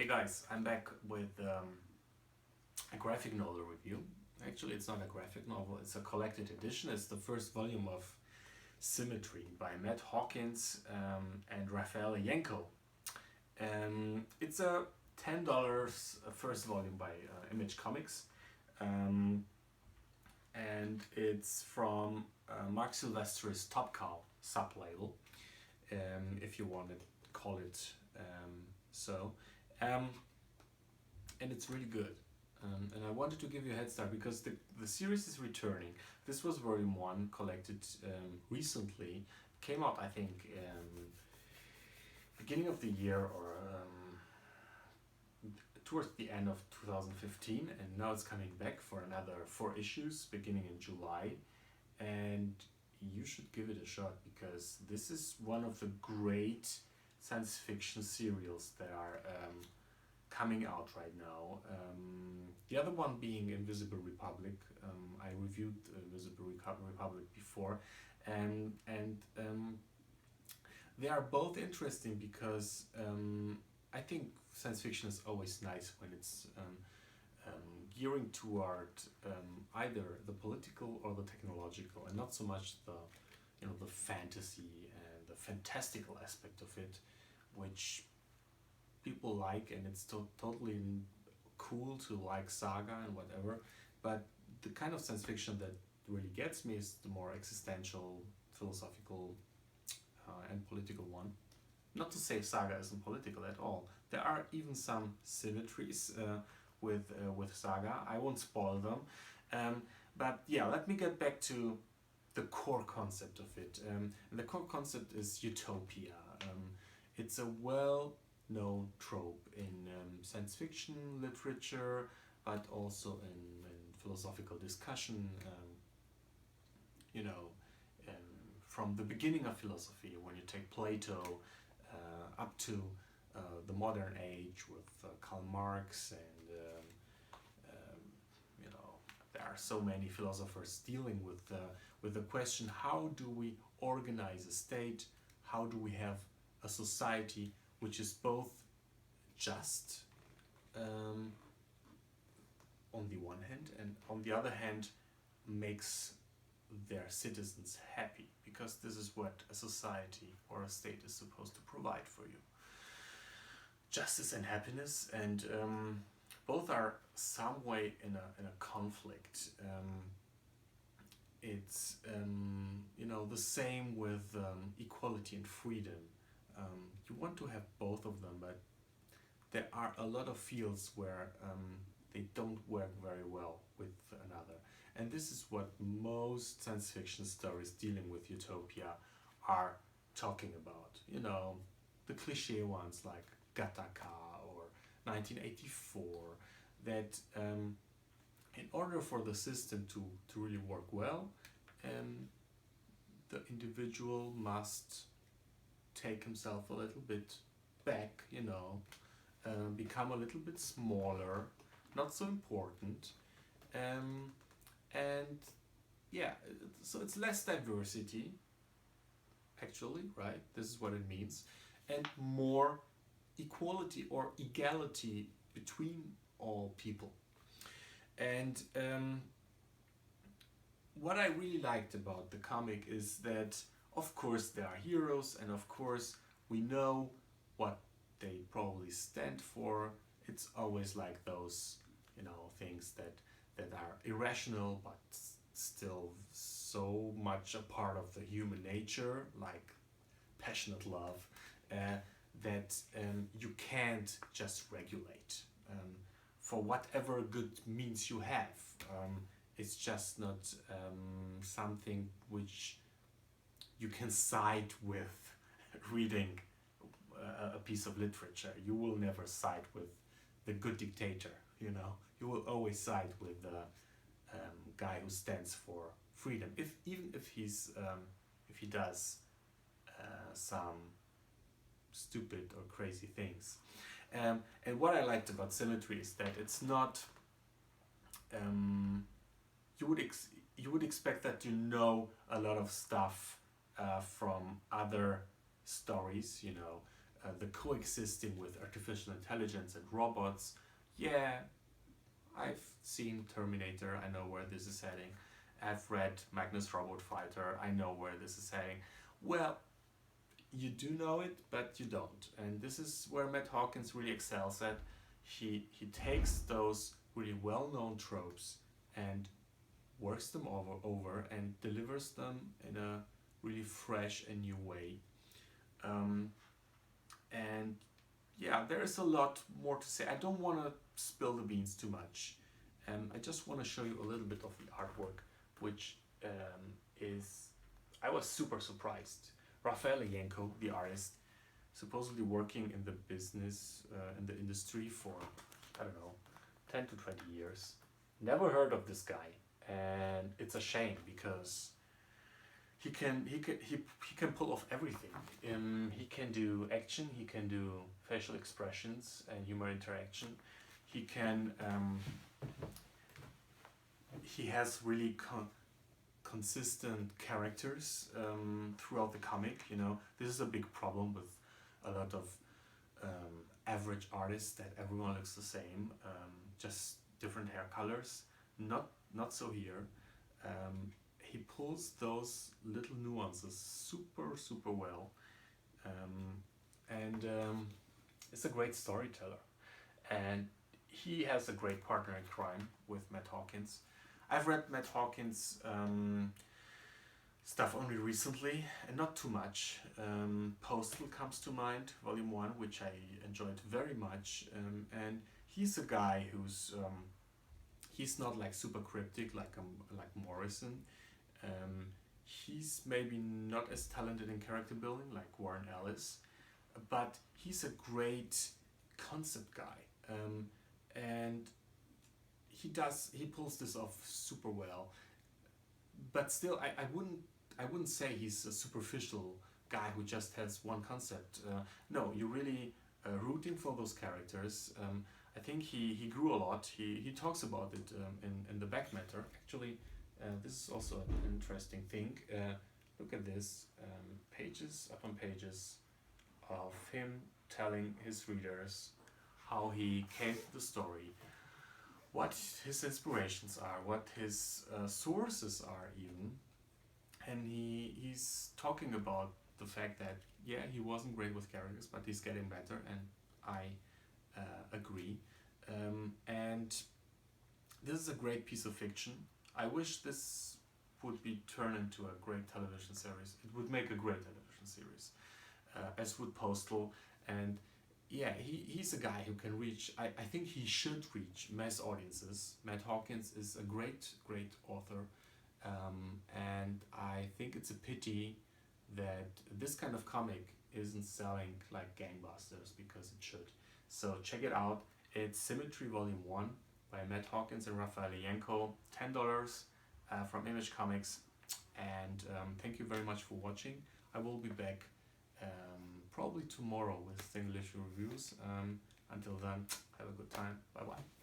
Hey guys, I'm back with a graphic novel review. Actually, it's not a graphic novel, it's a collected edition. It's the first volume of Symmetry by Matt Hawkins and Raffaele Ienco. It's a $10 first volume by Image Comics. Um, and it's from Mark Silvestri's Top Cow sub-label, if you want to call it so. Um, and it's really good. And I wanted to give you a head start because the series is returning. This was volume 1, collected recently. Came out, I think, beginning of the year or towards the end of 2015, and now it's coming back for another 4 issues beginning in July. And you should give it a shot because this is one of the great science fiction serials that are coming out right now. The other one being Invisible Republic. I reviewed Invisible Republic before, and they are both interesting because I think science fiction is always nice when it's gearing toward either the political or the technological, and not so much the fantasy and the fantastical aspect of it, which people like, and it's totally cool to like saga and whatever. But the kind of science fiction that really gets me is the more existential, philosophical, and political one. Not to say saga isn't political at all. There are even some symmetries with saga. I won't spoil them. But yeah, let me get back to the core concept of it. And the core concept is utopia. It's a well-known trope in science fiction literature, but also in philosophical discussion. From the beginning of philosophy, when you take Plato up to the modern age with Karl Marx, and there are so many philosophers dealing with the question: how do we organize a state? How do we have a society which is both just on the one hand, and on the other hand makes their citizens happy, because this is what a society or a state is supposed to provide for you: justice and happiness. And both are some way in a conflict. It's the same with equality and freedom. You want to have both of them, but there are a lot of fields where they don't work very well with another. And this is what most science fiction stories dealing with utopia are talking about. The cliche ones like Gattaca or 1984, that in order for the system to really work well, the individual must take himself a little bit back, become a little bit smaller, not so important, and yeah, so it's less diversity, actually, right? This is what it means, and more equality or equality between all people. And what I really liked about the comic is that, of course, there are heroes, and of course, we know what they probably stand for. It's always like those, things that are irrational, but still so much a part of the human nature, like passionate love, that you can't just regulate for whatever good means you have. It's just not something which you can side with reading a piece of literature. You will never side with the good dictator, You will always side with the guy who stands for freedom, even if he does some stupid or crazy things. And what I liked about Symmetry is that it's not. You would expect that you know a lot of stuff from other stories, the coexisting with artificial intelligence and robots. Yeah, I've seen Terminator, I know where this is heading. I've read Magnus Robot Fighter, I know where this is heading. Well, you do know it, but you don't. And this is where Matt Hawkins really excels at. He takes those really well-known tropes and works them over and delivers them in a really fresh and new way. And yeah, there is a lot more to say. I don't want to spill the beans too much. I just want to show you a little bit of the artwork, which is, I was super surprised. Raffaele Ienco, the artist, supposedly working in the business, in the industry for, I don't know, 10 to 20 years. Never heard of this guy, and it's a shame because he can pull off everything. He can do action, he can do facial expressions and humor interaction. He can he has really consistent characters throughout the comic. You know, this is a big problem with a lot of average artists, that everyone looks the same, just different hair colors. Not so here. He pulls those little nuances super well, and is a great storyteller. And he has a great partner in crime with Matt Hawkins. I've read Matt Hawkins stuff only recently, and not too much. Postal comes to mind, Volume 1, which I enjoyed very much. And he's a guy who's he's not like super cryptic like Morrison. He's maybe not as talented in character building like Warren Ellis, but he's a great concept guy, and he pulls this off super well. But still, I wouldn't say he's a superficial guy who just has one concept. No, you're really rooting for those characters. I think he grew a lot. He talks about it in the back matter. Actually, this is also an interesting thing. Look at this, pages upon pages of him telling his readers how he came to the story, what his inspirations are, what his sources are even. And he's talking about the fact that, yeah, he wasn't great with characters, but he's getting better, and I agree. And this is a great piece of fiction. I wish this would be turned into a great television series. It would make a great television series, as would Postal. And yeah, he's a guy who can reach, I think he should reach mass audiences. Matt Hawkins is a great author, and I think it's a pity that this kind of comic isn't selling like gangbusters, because it should. So check it out. It's Symmetry Volume 1 by Matt Hawkins and Raffaele Ienco, $10 from Image Comics. And thank you very much for watching. I will be back probably tomorrow with single issue reviews. Until then, have a good time. Bye bye.